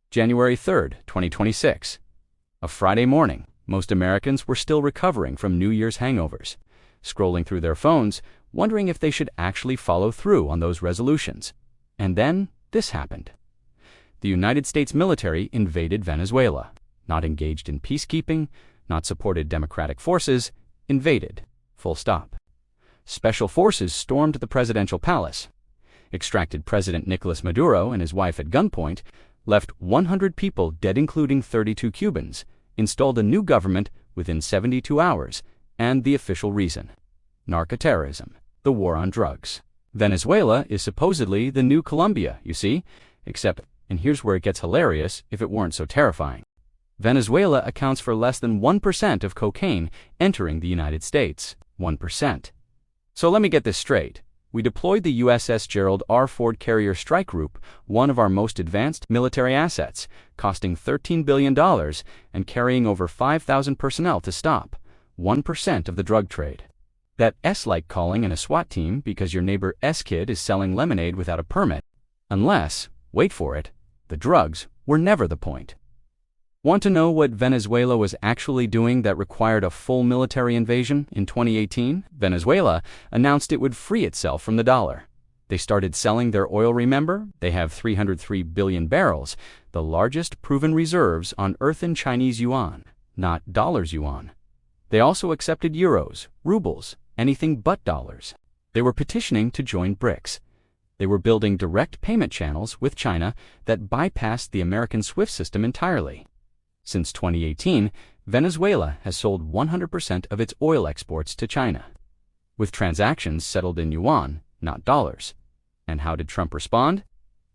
January 3rd, 2026. A Friday morning, most Americans were still recovering from New Year's hangovers, scrolling through their phones, wondering if they should actually follow through on those resolutions. And then this happened. The United States military invaded Venezuela, not engaged in peacekeeping, not supported democratic forces, invaded, full stop. Special forces stormed the presidential palace, extracted President Nicolas Maduro and his wife at gunpoint, left 100 people dead including 32 Cubans, installed a new government within 72 hours, and the official reason: narcoterrorism, the war on drugs. Venezuela is supposedly the new Colombia, you see, except, and here's where it gets hilarious if it weren't so terrifying, Venezuela accounts for less than 1% of cocaine entering the United States. 1%. So let me get this straight. We deployed the USS Gerald R. Ford Carrier Strike Group, one of our most advanced military assets, costing $13 billion and carrying over 5,000 personnel to stop 1% of the drug trade. That S-like calling in a SWAT team because your neighbor S-kid is selling lemonade without a permit. Unless, wait for it, the drugs were never the point. Want to know what Venezuela was actually doing that required a full military invasion? In 2018, Venezuela announced it would free itself from the dollar. They started selling their oil, remember? They have 303 billion barrels, the largest proven reserves on earth in Chinese yuan, not dollars yuan. They also accepted euros, rubles, anything but dollars. They were petitioning to join BRICS. They were building direct payment channels with China that bypassed the American SWIFT system entirely. Since 2018, Venezuela has sold 100% of its oil exports to China, with transactions settled in yuan, not dollars. And how did Trump respond?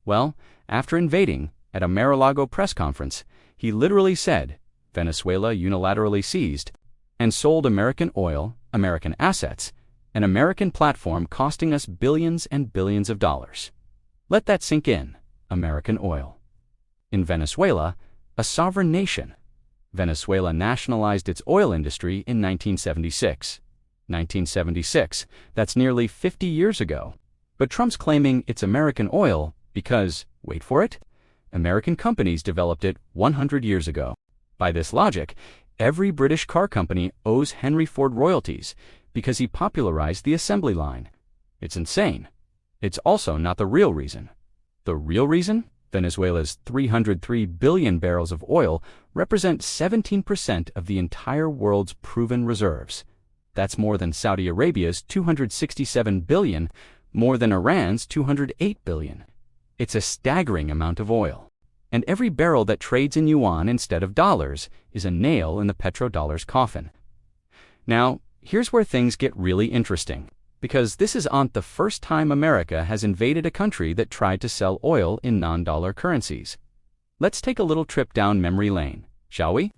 Well, after invading, at a Mar-a-Lago press conference, he literally said, Venezuela unilaterally seized and sold American oil, American assets, an American platform costing us billions and billions of dollars. Let that sink in. American oil. In Venezuela, a sovereign nation, Venezuela nationalized its oil industry in 1976. 1976, that's nearly 50 years ago. But Trump's claiming it's American oil because, wait for it, American companies developed it 100 years ago. By this logic, every British car company owes Henry Ford royalties because he popularized the assembly line. It's insane. It's also not the real reason. The real reason? Venezuela's 303 billion barrels of oil represent 17% of the entire world's proven reserves. That's more than Saudi Arabia's 267 billion, more than Iran's 208 billion. It's a staggering amount of oil. And every barrel that trades in yuan instead of dollars is a nail in the petrodollar's coffin. Now, here's where things get really interesting, because this isn't the first time America has invaded a country that tried to sell oil in non-dollar currencies. Let's take a little trip down memory lane, shall we?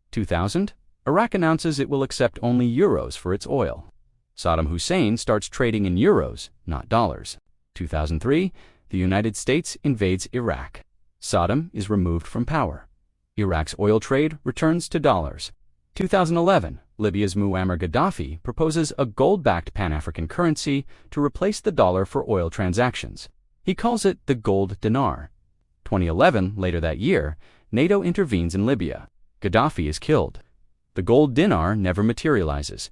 2000, Iraq announces it will accept only euros for its oil. Saddam Hussein starts trading in euros, not dollars. 2003, the United States invades Iraq. Saddam is removed from power. Iraq's oil trade returns to dollars. 2011, Libya's Muammar Gaddafi proposes a gold-backed Pan-African currency to replace the dollar for oil transactions. He calls it the gold dinar. 2011, later that year, NATO intervenes in Libya. Gaddafi is killed. The gold dinar never materializes.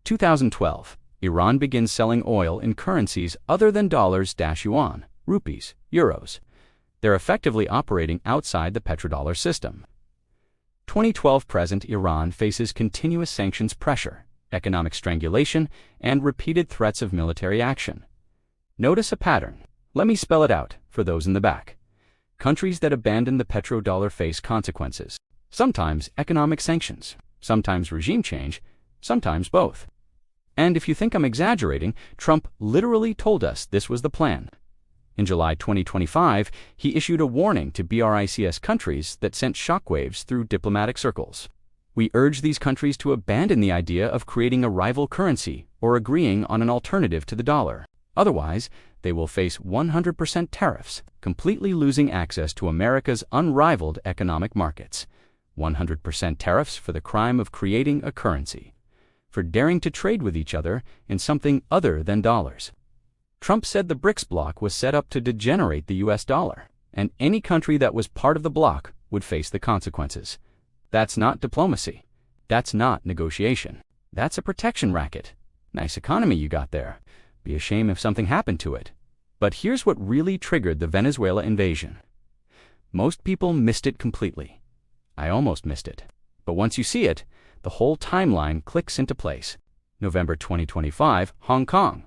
2012, Iran begins selling oil in currencies other than dollars-yuan, rupees, euros. They're effectively operating outside the petrodollar system. 2012 present, Iran faces continuous sanctions pressure, economic strangulation, and repeated threats of military action. Notice a pattern. Let me spell it out for those in the back. Countries that abandon the petrodollar face consequences. Sometimes economic sanctions, sometimes regime change, sometimes both. And if you think I'm exaggerating, Trump literally told us this was the plan. In July 2025, he issued a warning to BRICS countries that sent shockwaves through diplomatic circles. We urge these countries to abandon the idea of creating a rival currency or agreeing on an alternative to the dollar. Otherwise, they will face 100% tariffs, completely losing access to America's unrivaled economic markets. 100% tariffs for the crime of creating a currency, for daring to trade with each other in something other than dollars. Trump said the BRICS bloc was set up to degenerate the US dollar, and any country that was part of the bloc would face the consequences. That's not diplomacy. That's not negotiation. That's a protection racket. Nice economy you got there. Be a shame if something happened to it. But here's what really triggered the Venezuela invasion. Most people missed it completely. I almost missed it. But once you see it, the whole timeline clicks into place. November 2025, Hong Kong.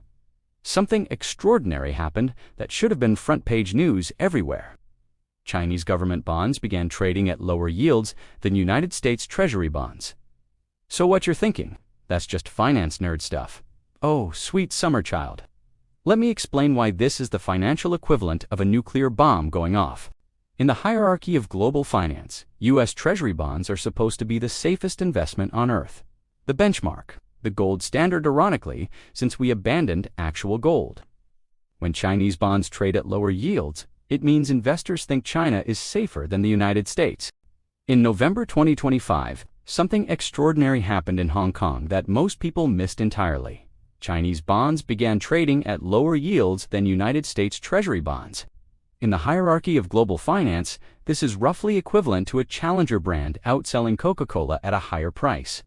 Something extraordinary happened that should have been front-page news everywhere. Chinese government bonds began trading at lower yields than United States Treasury bonds. So what you're thinking? That's just finance nerd stuff. Oh, sweet summer child. Let me explain why this is the financial equivalent of a nuclear bomb going off. In the hierarchy of global finance, U.S. Treasury bonds are supposed to be the safest investment on Earth. The benchmark, the gold standard ironically, since we abandoned actual gold. When Chinese bonds trade at lower yields, it means investors think China is safer than the United States. In November 2025, something extraordinary happened in Hong Kong that most people missed entirely. Chinese bonds began trading at lower yields than United States Treasury bonds. In the hierarchy of global finance, this is roughly equivalent to a challenger brand outselling Coca-Cola at a higher price.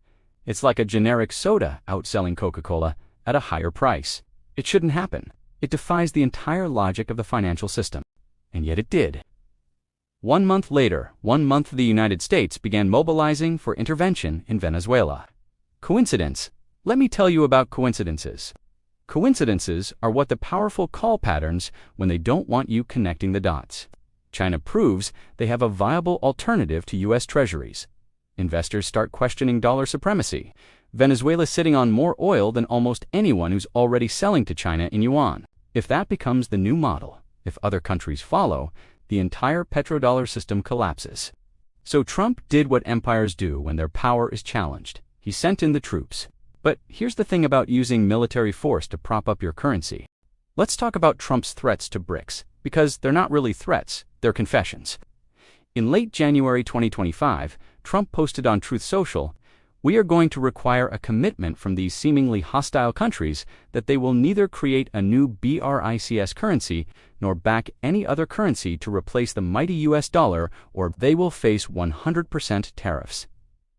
It's like a generic soda outselling Coca-Cola at a higher price. It shouldn't happen. It defies the entire logic of the financial system. And yet it did. 1 month later, the United States began mobilizing for intervention in Venezuela. Coincidence? Let me tell you about coincidences. Coincidences are what the powerful call patterns when they don't want you connecting the dots. China proves they have a viable alternative to U.S. Treasuries. Investors start questioning dollar supremacy. Venezuela sitting on more oil than almost anyone who's already selling to China in yuan. If that becomes the new model, if other countries follow, the entire petrodollar system collapses. So Trump did what empires do when their power is challenged. He sent in the troops. But here's the thing about using military force to prop up your currency. Let's talk about Trump's threats to BRICS, because they're not really threats, they're confessions. In late January 2025, Trump posted on Truth Social, "We are going to require a commitment from these seemingly hostile countries that they will neither create a new BRICS currency nor back any other currency to replace the mighty US dollar, or they will face 100% tariffs."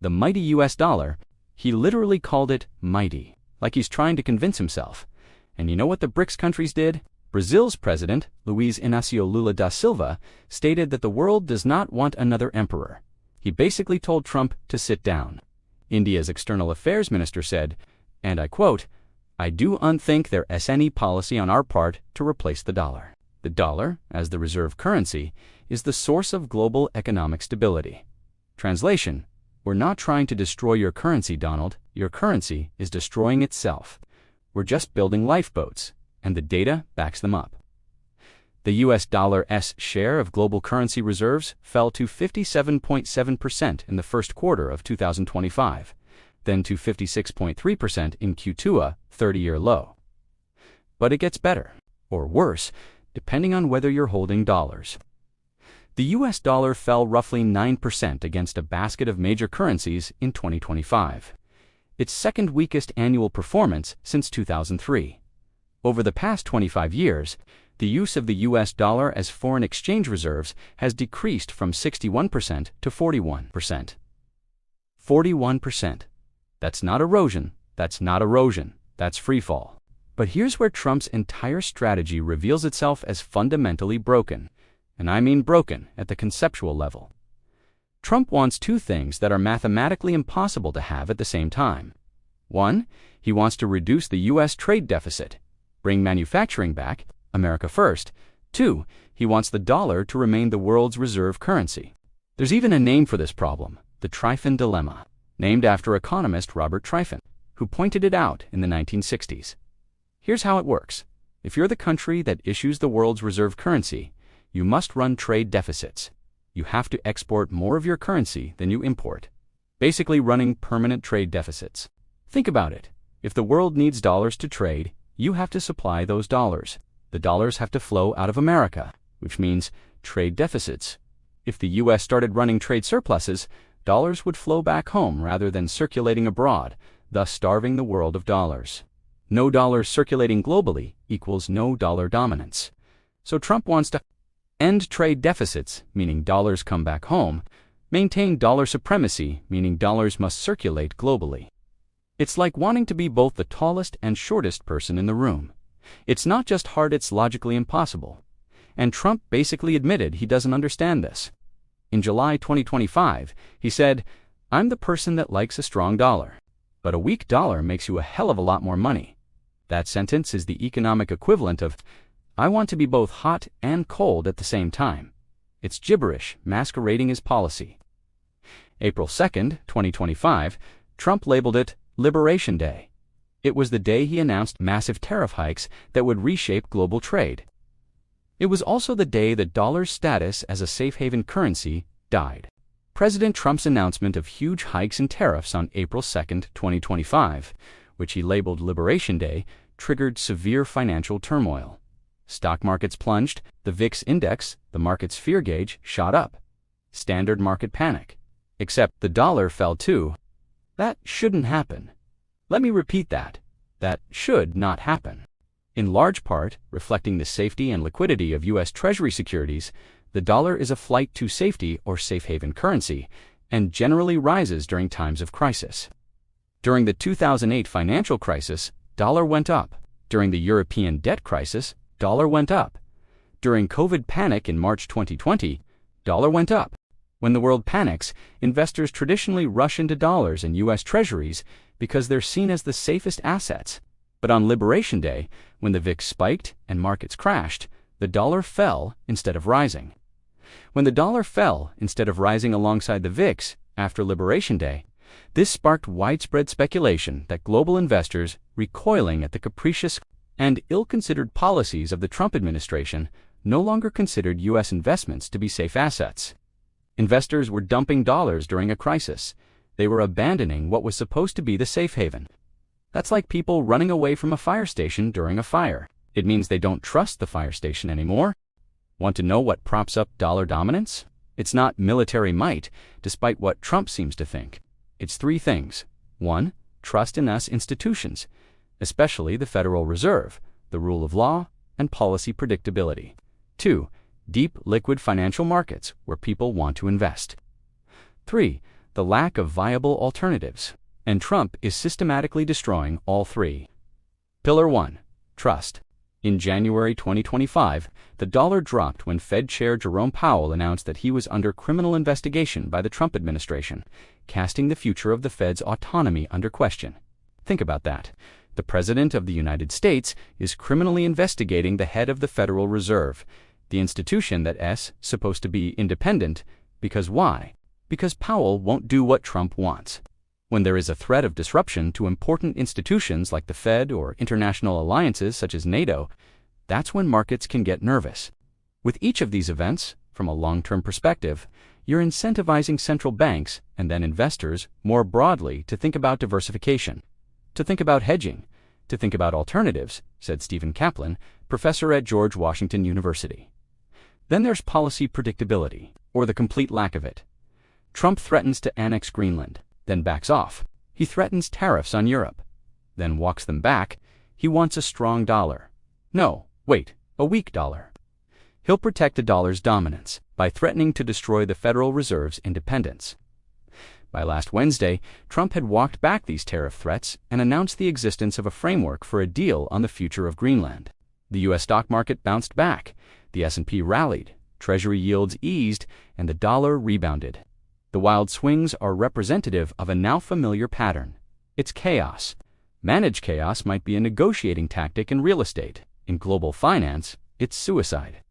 The mighty US dollar, he literally called it mighty, like he's trying to convince himself. And you know what the BRICS countries did? Brazil's president, Luiz Inácio Lula da Silva, stated that the world does not want another emperor. He basically told Trump to sit down. India's external affairs minister said, and I quote, "I do unthink there is any policy on our part to replace the dollar. The dollar, as the reserve currency, is the source of global economic stability." Translation: we're not trying to destroy your currency, Donald. Your currency is destroying itself. We're just building lifeboats, and the data backs them up. The US dollar's share of global currency reserves fell to 57.7% in the first quarter of 2025, then to 56.3% in Q2, a 30-year low. But it gets better, or worse, depending on whether you're holding dollars. The US dollar fell roughly 9% against a basket of major currencies in 2025, its second weakest annual performance since 2003. Over the past 25 years, the use of the US dollar as foreign exchange reserves has decreased from 61% to 41%. 41%. That's not erosion, that's freefall. But here's where Trump's entire strategy reveals itself as fundamentally broken. And I mean broken at the conceptual level. Trump wants two things that are mathematically impossible to have at the same time. One, he wants to reduce the U.S. trade deficit, bring manufacturing back, America first. Two, he wants the dollar to remain the world's reserve currency. There's even a name for this problem, the Trifon dilemma, named after economist Robert Trifon, who pointed it out in the 1960s. Here's how it works. If you're the country that issues the world's reserve currency, you must run trade deficits. You have to export more of your currency than you import. Basically running permanent trade deficits. Think about it. If the world needs dollars to trade, you have to supply those dollars. The dollars have to flow out of America, which means trade deficits. If the US started running trade surpluses, dollars would flow back home rather than circulating abroad, thus starving the world of dollars. No dollars circulating globally equals no dollar dominance. So Trump wants to End trade deficits, meaning dollars come back home. Maintain dollar supremacy, meaning dollars must circulate globally. It's like wanting to be both the tallest and shortest person in the room. It's not just hard, it's logically impossible. And Trump basically admitted he doesn't understand this. In July 2025, he said, "I'm the person that likes a strong dollar. But a weak dollar makes you a hell of a lot more money." That sentence is the economic equivalent of, "I want to be both hot and cold at the same time." It's gibberish masquerading as policy. April 2nd, 2025, Trump labeled it Liberation Day. It was the day he announced massive tariff hikes that would reshape global trade. It was also the day the dollar's status as a safe haven currency died. President Trump's announcement of huge hikes in tariffs on April 2nd, 2025, which he labeled Liberation Day, triggered severe financial turmoil. Stock markets plunged, the VIX index, the market's fear gauge, shot up. Standard market panic. Except the dollar fell too. That shouldn't happen. Let me repeat that. That should not happen. In large part, reflecting the safety and liquidity of U.S. Treasury securities, the dollar is a flight to safety or safe haven currency, and generally rises during times of crisis. During the 2008 financial crisis, dollar went up. During the European debt crisis, dollar went up. During COVID panic in March 2020, dollar went up. When the world panics, investors traditionally rush into dollars and U.S. Treasuries because they're seen as the safest assets. But on Liberation Day, when the VIX spiked and markets crashed, the dollar fell instead of rising. When the dollar fell instead of rising alongside the VIX after Liberation Day, this sparked widespread speculation that global investors, recoiling at the capricious and ill-considered policies of the Trump administration, no longer considered U.S. investments to be safe assets. Investors were dumping dollars during a crisis. They were abandoning what was supposed to be the safe haven. That's like people running away from a fire station during a fire. It means they don't trust the fire station anymore. Want to know what props up dollar dominance? It's not military might, despite what Trump seems to think. It's three things. 1. Trust in us institutions, especially the Federal Reserve, the rule of law, and policy predictability. 2. Deep liquid financial markets where people want to invest. 3. The lack of viable alternatives. And Trump is systematically destroying all three. Pillar 1. Trust. In January 2025, the dollar dropped when Fed Chair Jerome Powell announced that he was under criminal investigation by the Trump administration, casting the future of the Fed's autonomy under question. Think about that. The President of the United States is criminally investigating the head of the Federal Reserve, the institution that's supposed to be independent. Because why? Because Powell won't do what Trump wants. When there is a threat of disruption to important institutions like the Fed or international alliances such as NATO, that's when markets can get nervous. With each of these events, from a long-term perspective, you're incentivizing central banks and then investors more broadly to think about diversification, to think about hedging, to think about alternatives, said Stephen Kaplan, professor at George Washington University. Then there's policy predictability, or the complete lack of it. Trump threatens to annex Greenland, then backs off. He threatens tariffs on Europe, then walks them back. He wants a strong dollar. No, wait, a weak dollar. He'll protect the dollar's dominance by threatening to destroy the Federal Reserve's independence. By last Wednesday, Trump had walked back these tariff threats and announced the existence of a framework for a deal on the future of Greenland. The U.S. stock market bounced back, the S&P rallied, Treasury yields eased, and the dollar rebounded. The wild swings are representative of a now familiar pattern. It's chaos. Managed chaos might be a negotiating tactic in real estate. In global finance, it's suicide.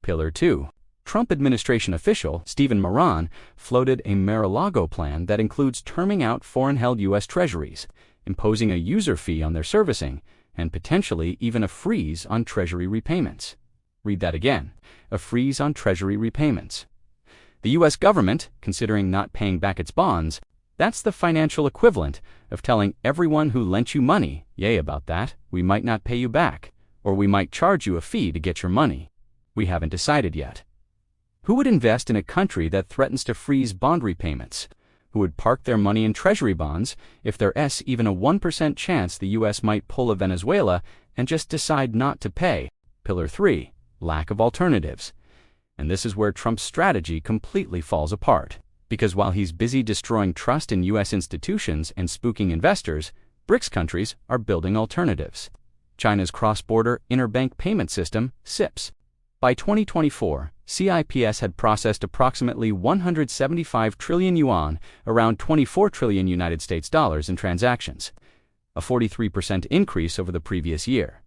Pillar 2. Trump administration official Stephen Moran floated a Mar-a-Lago plan that includes terming out foreign-held U.S. Treasuries, imposing a user fee on their servicing, and potentially even a freeze on Treasury repayments. Read that again. A freeze on Treasury repayments. The U.S. government, considering not paying back its bonds, that's the financial equivalent of telling everyone who lent you money, yay about that, we might not pay you back, or we might charge you a fee to get your money. We haven't decided yet. Who would invest in a country that threatens to freeze bond repayments? Who would park their money in Treasury bonds if there's even a 1% chance the U.S. might pull a Venezuela and just decide not to pay? Pillar 3. Lack of alternatives. And this is where Trump's strategy completely falls apart. Because while he's busy destroying trust in U.S. institutions and spooking investors, BRICS countries are building alternatives. China's cross-border interbank payment system, CIPS. By 2024, CIPS had processed approximately 175 trillion yuan, around 24 trillion United States dollars in transactions, a 43% increase over the previous year.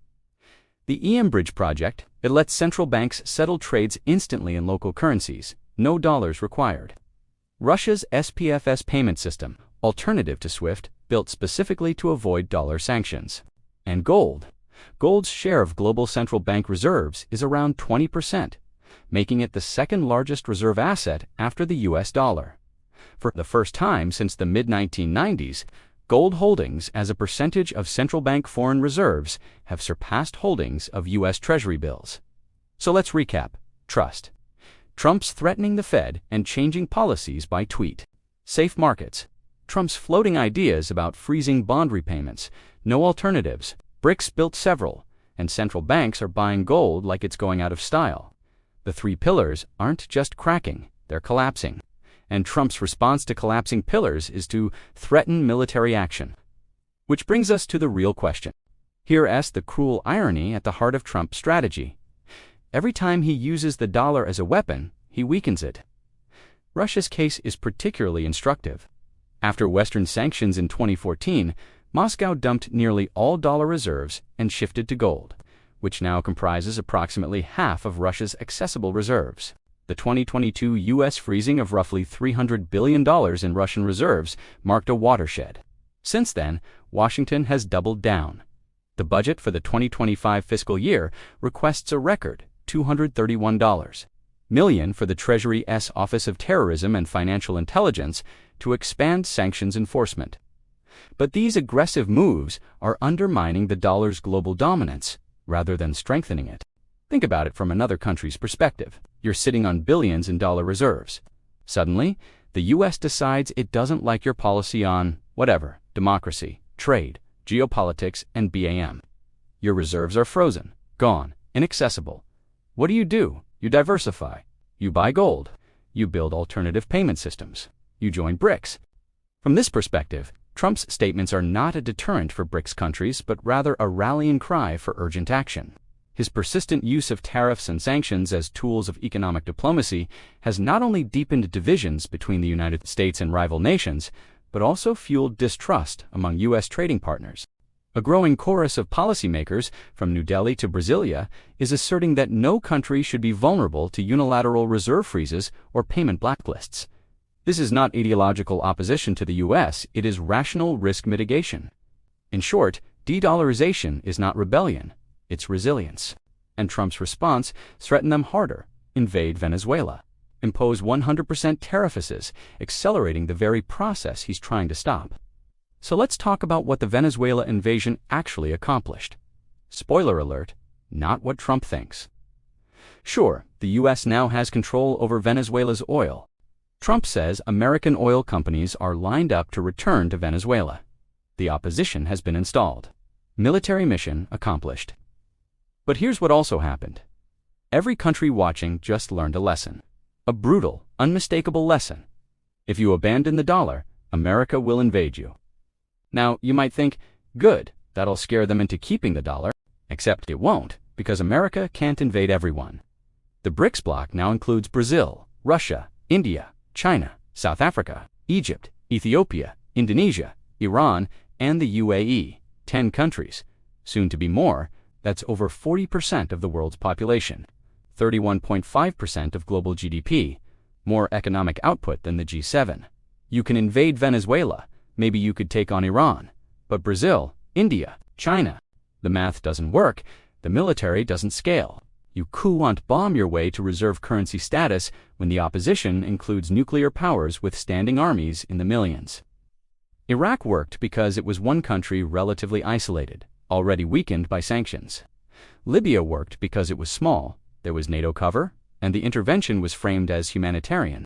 The Bridge project, it lets central banks settle trades instantly in local currencies, no dollars required. Russia's SPFS payment system, alternative to SWIFT, built specifically to avoid dollar sanctions. And gold. Gold's share of global central bank reserves is around 20%, making it the second largest reserve asset after the US dollar. For the first time since the mid-1990s, gold holdings as a percentage of central bank foreign reserves have surpassed holdings of US Treasury bills. So let's recap. Trust. Trump's threatening the Fed and changing policies by tweet. Safe markets. Trump's floating ideas about freezing bond repayments. No alternatives. BRICS built several, and central banks are buying gold like it's going out of style. The three pillars aren't just cracking, they're collapsing. And Trump's response to collapsing pillars is to threaten military action. Which brings us to the real question. Here's the cruel irony at the heart of Trump's strategy. Every time he uses the dollar as a weapon, he weakens it. Russia's case is particularly instructive. After Western sanctions in 2014, Moscow dumped nearly all dollar reserves and shifted to gold, which now comprises approximately half of Russia's accessible reserves. The 2022 U.S. freezing of roughly $300 billion in Russian reserves marked a watershed. Since then, Washington has doubled down. The budget for the 2025 fiscal year requests a record $231 million for the Treasury's Office of Terrorism and Financial Intelligence to expand sanctions enforcement. But these aggressive moves are undermining the dollar's global dominance rather than strengthening it. Think about it from another country's perspective. You're sitting on billions in dollar reserves. Suddenly, the U.S. decides it doesn't like your policy on, whatever, democracy, trade, geopolitics, and BAM. Your reserves are frozen, gone, inaccessible. What do? You diversify. You buy gold. You build alternative payment systems. You join BRICS. From this perspective, Trump's statements are not a deterrent for BRICS countries, but rather a rallying cry for urgent action. His persistent use of tariffs and sanctions as tools of economic diplomacy has not only deepened divisions between the United States and rival nations, but also fueled distrust among U.S. trading partners. A growing chorus of policymakers, from New Delhi to Brasilia, is asserting that no country should be vulnerable to unilateral reserve freezes or payment blacklists. This is not ideological opposition to the U.S., it is rational risk mitigation. In short, de-dollarization is not rebellion, it's resilience. And Trump's response: threaten them harder, invade Venezuela, impose 100% tariffs, accelerating the very process he's trying to stop. So let's talk about what the Venezuela invasion actually accomplished. Spoiler alert, not what Trump thinks. Sure, the U.S. now has control over Venezuela's oil. Trump says American oil companies are lined up to return to Venezuela. The opposition has been installed. Military mission accomplished. But here's what also happened. Every country watching just learned a lesson. A brutal, unmistakable lesson. If you abandon the dollar, America will invade you. Now, you might think, good, that'll scare them into keeping the dollar. Except it won't, because America can't invade everyone. The BRICS bloc now includes Brazil, Russia, India, China, South Africa, Egypt, Ethiopia, Indonesia, Iran, and the UAE, 10 countries. Soon to be more, that's over 40% of the world's population, 31.5% of global GDP, more economic output than the G7. You can invade Venezuela, maybe you could take on Iran, but Brazil, India, China, the math doesn't work, the military doesn't scale. You can't bomb your way to reserve currency status when the opposition includes nuclear powers with standing armies in the millions. Iraq worked because it was one country relatively isolated, already weakened by sanctions. Libya worked because it was small, there was NATO cover, and the intervention was framed as humanitarian.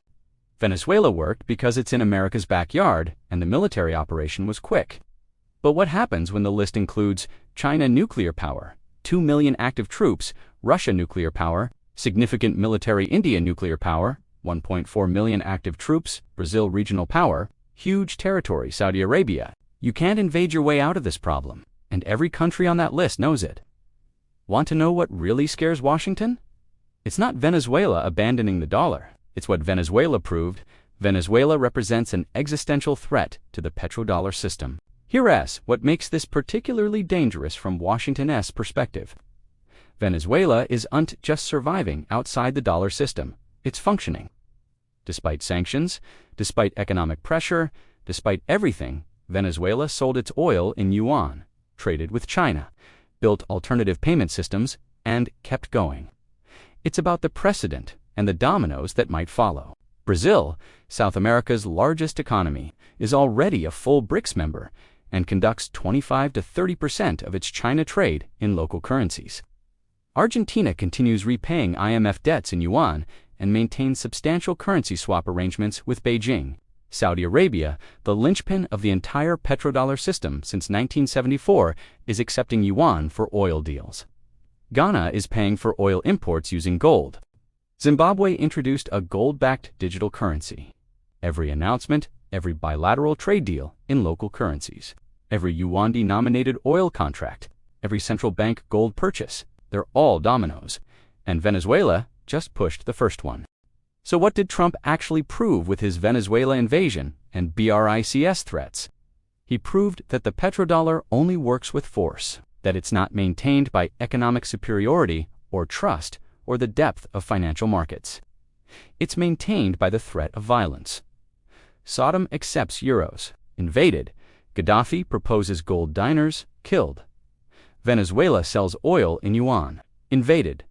Venezuela worked because it's in America's backyard and the military operation was quick. But what happens when the list includes China nuclear power, 2 million active troops, Russia nuclear power, Significant military: India nuclear power, 1.4 million active troops; Brazil regional power, huge territory; Saudi Arabia. You can't invade your way out of this problem, and every country on that list knows it. Want to know what really scares Washington? It's not Venezuela abandoning the dollar. It's what Venezuela proved. Venezuela represents an existential threat to the petrodollar system. Here's what makes this particularly dangerous from Washington's perspective. Venezuela isn't just surviving outside the dollar system, it's functioning. Despite sanctions, despite economic pressure, despite everything, Venezuela sold its oil in yuan, traded with China, built alternative payment systems, and kept going. It's about the precedent and the dominoes that might follow. Brazil, South America's largest economy, is already a full BRICS member and conducts 25 to 30% of its China trade in local currencies. Argentina continues repaying IMF debts in yuan and maintains substantial currency swap arrangements with Beijing. Saudi Arabia, the linchpin of the entire petrodollar system since 1974, is accepting yuan for oil deals. Ghana is paying for oil imports using gold. Zimbabwe introduced a gold-backed digital currency. Every announcement, every bilateral trade deal in local currencies, every yuan-denominated oil contract, every central bank gold purchase, they're all dominoes. And Venezuela just pushed the first one. So what did Trump actually prove with his Venezuela invasion and BRICS threats? He proved that the petrodollar only works with force, that it's not maintained by economic superiority or trust or the depth of financial markets. It's maintained by the threat of violence. Saddam accepts euros, invaded. Gaddafi proposes gold diners, killed. Venezuela sells oil in yuan, invaded.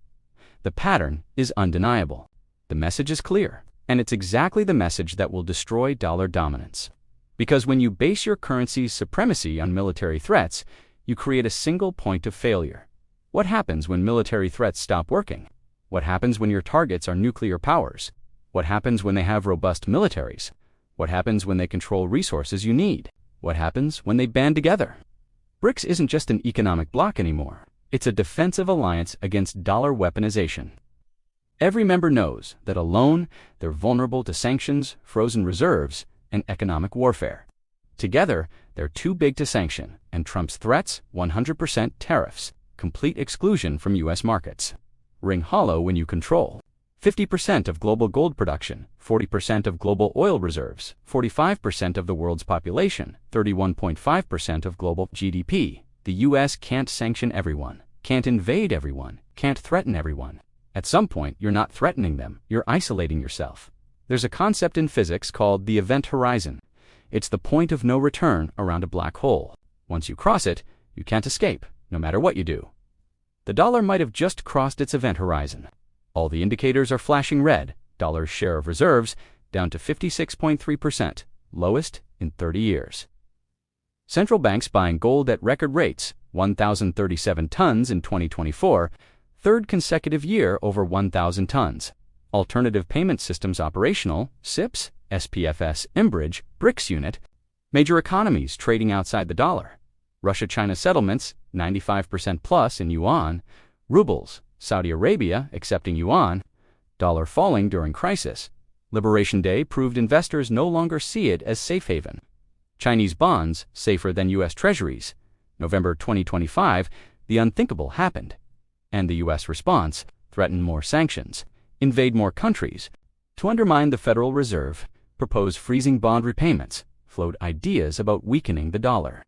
The pattern is undeniable. The message is clear, and it's exactly the message that will destroy dollar dominance. Because when you base your currency's supremacy on military threats, you create a single point of failure. What happens when military threats stop working? What happens when your targets are nuclear powers? What happens when they have robust militaries? What happens when they control resources you need? What happens when they band together? BRICS isn't just an economic bloc anymore. It's a defensive alliance against dollar weaponization. Every member knows that alone, they're vulnerable to sanctions, frozen reserves, and economic warfare. Together, they're too big to sanction, and Trump's threats, 100% tariffs, complete exclusion from U.S. markets. Ring hollow when you control 50% of global gold production, 40% of global oil reserves, 45% of the world's population, 31.5% of global GDP. The U.S. can't sanction everyone, can't invade everyone, can't threaten everyone. At some point, you're not threatening them, you're isolating yourself. There's a concept in physics called the event horizon. It's the point of no return around a black hole. Once you cross it, you can't escape, no matter what you do. The dollar might have just crossed its event horizon. All the indicators are flashing red. Dollar's share of reserves down to 56.3%, lowest in 30 years. Central banks buying gold at record rates, 1,037 tons in 2024, third consecutive year over 1,000 tons. Alternative payment systems operational, SIPs, SPFS, Enbridge, BRICS unit. Major economies trading outside the dollar. Russia-China settlements, 95% plus in yuan. Rubles, Saudi Arabia accepting yuan. Dollar falling during crisis. Liberation Day proved investors no longer see it as safe haven. Chinese bonds safer than U.S. treasuries. November 2025, the unthinkable happened. And the U.S. response, threaten more sanctions, invade more countries, to undermine the Federal Reserve, propose freezing bond repayments, float ideas about weakening the dollar.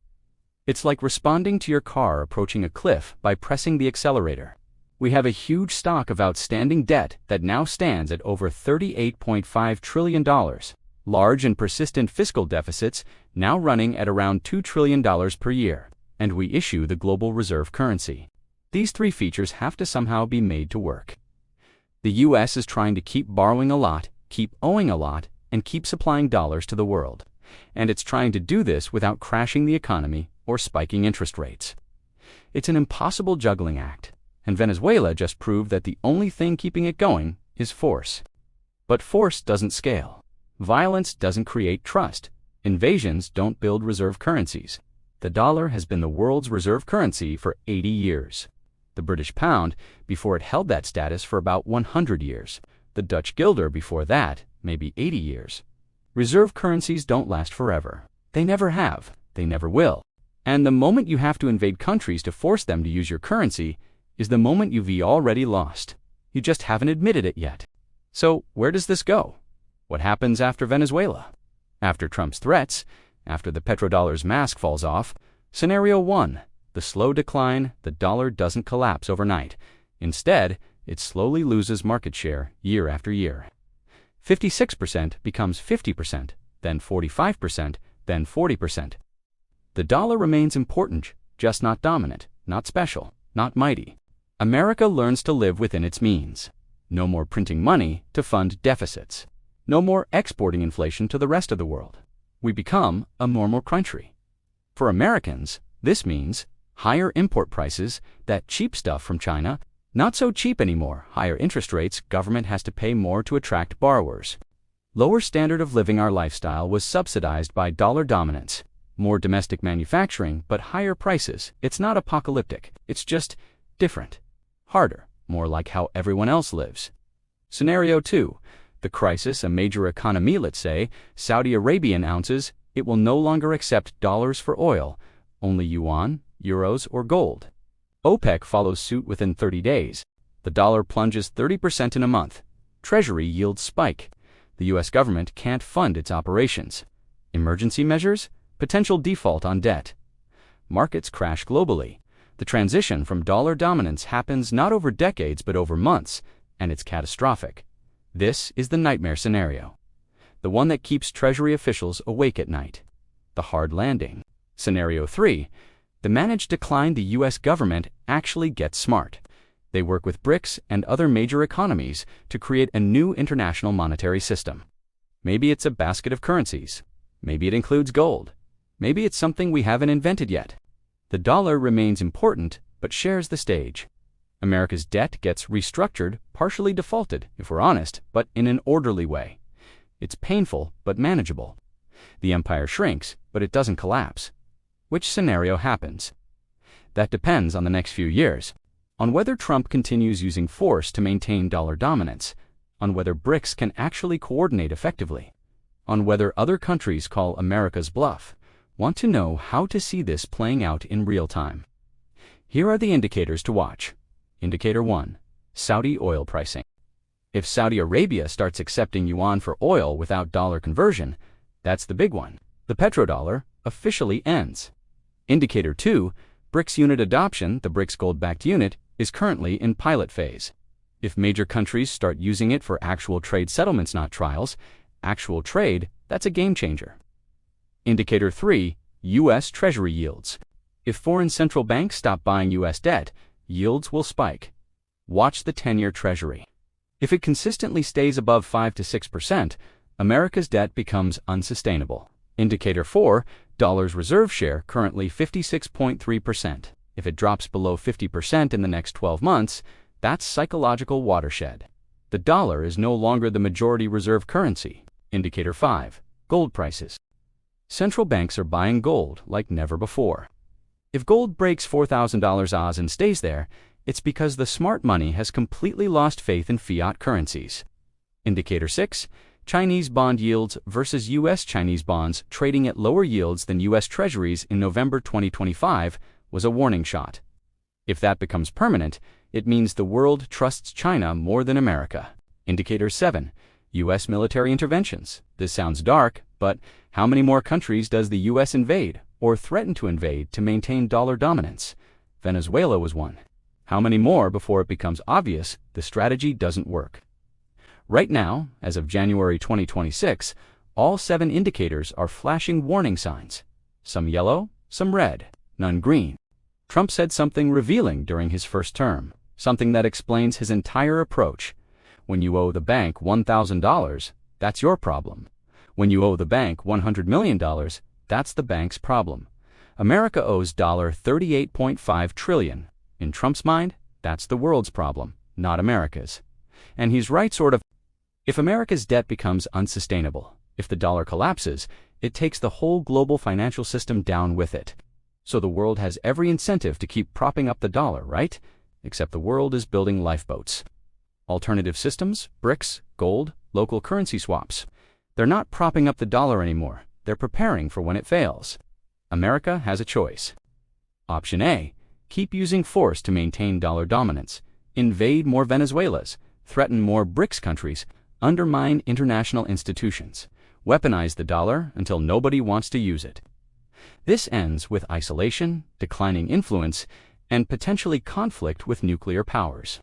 It's like responding to your car approaching a cliff by pressing the accelerator. We have a huge stock of outstanding debt that now stands at over $38.5 trillion. Large and persistent fiscal deficits now running at around $2 trillion per year. And we issue the global reserve currency. These three features have to somehow be made to work. The U.S. is trying to keep borrowing a lot, keep owing a lot, and keep supplying dollars to the world. And it's trying to do this without crashing the economy or spiking interest rates. It's an impossible juggling act, and Venezuela just proved that the only thing keeping it going is force. But force doesn't scale. Violence doesn't create trust. Invasions don't build reserve currencies. The dollar has been the world's reserve currency for 80 years. The British pound before it held that status for about 100 years. The Dutch guilder before that, maybe 80 years. Reserve currencies don't last forever. They never have. They never will. And the moment you have to invade countries to force them to use your currency is the moment you've already lost. You just haven't admitted it yet. So where does this go? What happens after Venezuela? After Trump's threats? After the petrodollar's mask falls off? Scenario 1. The slow decline, the dollar doesn't collapse overnight. Instead, it slowly loses market share year after year. 56% becomes 50%, then 45%, then 40%. The dollar remains important, just not dominant, not special, not mighty. America learns to live within its means. No more printing money to fund deficits. No more exporting inflation to the rest of the world. We become a normal country. For Americans, this means higher import prices, that cheap stuff from China, not so cheap anymore, higher interest rates, government has to pay more to attract borrowers. Lower standard of living, our lifestyle was subsidized by dollar dominance. More domestic manufacturing, but higher prices. It's not apocalyptic, it's just different. Harder, more like how everyone else lives. Scenario 2. The crisis, a major economy, let's say, Saudi Arabia announces it will no longer accept dollars for oil, only yuan, euros, or gold. OPEC follows suit within 30 days. The dollar plunges 30% in a month. Treasury yields spike. The U.S. government can't fund its operations. Emergency measures? Potential default on debt. Markets crash globally. The transition from dollar dominance happens not over decades but over months, and it's catastrophic. This is the nightmare scenario. The one that keeps Treasury officials awake at night. The hard landing. Scenario 3. The managed decline, the U.S. government actually gets smart. They work with BRICS and other major economies to create a new international monetary system. Maybe it's a basket of currencies. Maybe it includes gold. Maybe it's something we haven't invented yet. The dollar remains important, but shares the stage. America's debt gets restructured, partially defaulted, if we're honest, but in an orderly way. It's painful, but manageable. The empire shrinks, but it doesn't collapse. Which scenario happens? That depends on the next few years. On whether Trump continues using force to maintain dollar dominance. On whether BRICS can actually coordinate effectively. On whether other countries call America's bluff. Want to know how to see this playing out in real time? Here are the indicators to watch. Indicator 1. Saudi oil pricing. If Saudi Arabia starts accepting yuan for oil without dollar conversion, that's the big one. The petrodollar officially ends. Indicator 2. BRICS unit adoption, the BRICS gold-backed unit, is currently in pilot phase. If major countries start using it for actual trade settlements, not trials, actual trade, that's a game changer. Indicator 3. U.S. Treasury yields. If foreign central banks stop buying U.S. debt, yields will spike. Watch the 10-year Treasury. If it consistently stays above 5 to 6%, America's debt becomes unsustainable. Indicator 4. Dollar's reserve share, currently 56.3%. If it drops below 50% in the next 12 months, that's psychological watershed. The dollar is no longer the majority reserve currency. Indicator 5. Gold prices. Central banks are buying gold like never before. If gold breaks $4,000 Oz and stays there, it's because the smart money has completely lost faith in fiat currencies. Indicator 6. Chinese bond yields versus U.S. Chinese bonds trading at lower yields than U.S. Treasuries in November 2025 was a warning shot. If that becomes permanent, it means the world trusts China more than America. Indicator 7. U.S. military interventions. This sounds dark, but how many more countries does the U.S. invade or threaten to invade to maintain dollar dominance? Venezuela was one. How many more before it becomes obvious the strategy doesn't work? Right now, as of January 2026, all 7 indicators are flashing warning signs. Some yellow, some red, none green. Trump said something revealing during his first term, something that explains his entire approach. When you owe the bank $1,000, that's your problem. When you owe the bank $100 million, that's the bank's problem. America owes $38.5 trillion. In Trump's mind, that's the world's problem, not America's. And he's right, sort of. If America's debt becomes unsustainable, if the dollar collapses, it takes the whole global financial system down with it. So the world has every incentive to keep propping up the dollar, right? except the world is building lifeboats. Alternative systems, BRICS, gold, local currency swaps. They're not propping up the dollar anymore. They're preparing for when it fails. America has a choice. Option A, keep using force to maintain dollar dominance, invade more Venezuelas, threaten more BRICS countries, undermine international institutions, weaponize the dollar until nobody wants to use it. This ends with isolation, declining influence, and potentially conflict with nuclear powers.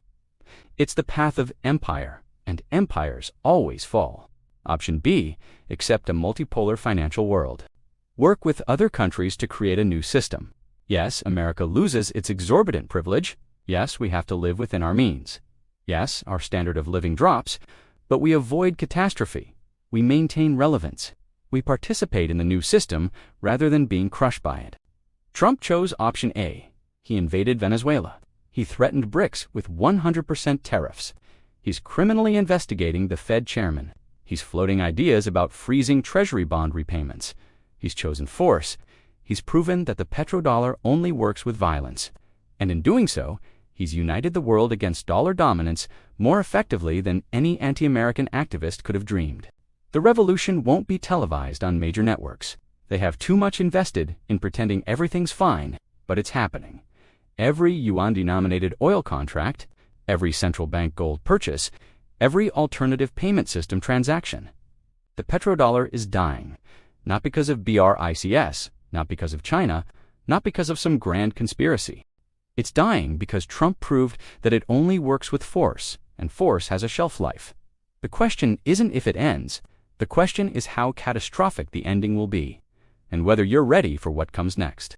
It's the path of empire, and empires always fall. Option B, accept a multipolar financial world. Work with other countries to create a new system. Yes, America loses its exorbitant privilege. Yes, we have to live within our means. Yes, our standard of living drops, but we avoid catastrophe. We maintain relevance. We participate in the new system rather than being crushed by it. Trump chose option A. He invaded Venezuela. He threatened BRICS with 100% tariffs. He's criminally investigating the Fed chairman. He's floating ideas about freezing treasury bond repayments. He's chosen force. He's proven that the petrodollar only works with violence. And in doing so, he's united the world against dollar dominance more effectively than any anti-American activist could have dreamed. The revolution won't be televised on major networks. They have too much invested in pretending everything's fine, but it's happening. Every yuan-denominated oil contract, every central bank gold purchase, every alternative payment system transaction. The petrodollar is dying, not because of BRICS, not because of China, not because of some grand conspiracy. It's dying because Trump proved that it only works with force, and force has a shelf life. The question isn't if it ends, the question is how catastrophic the ending will be, and whether you're ready for what comes next.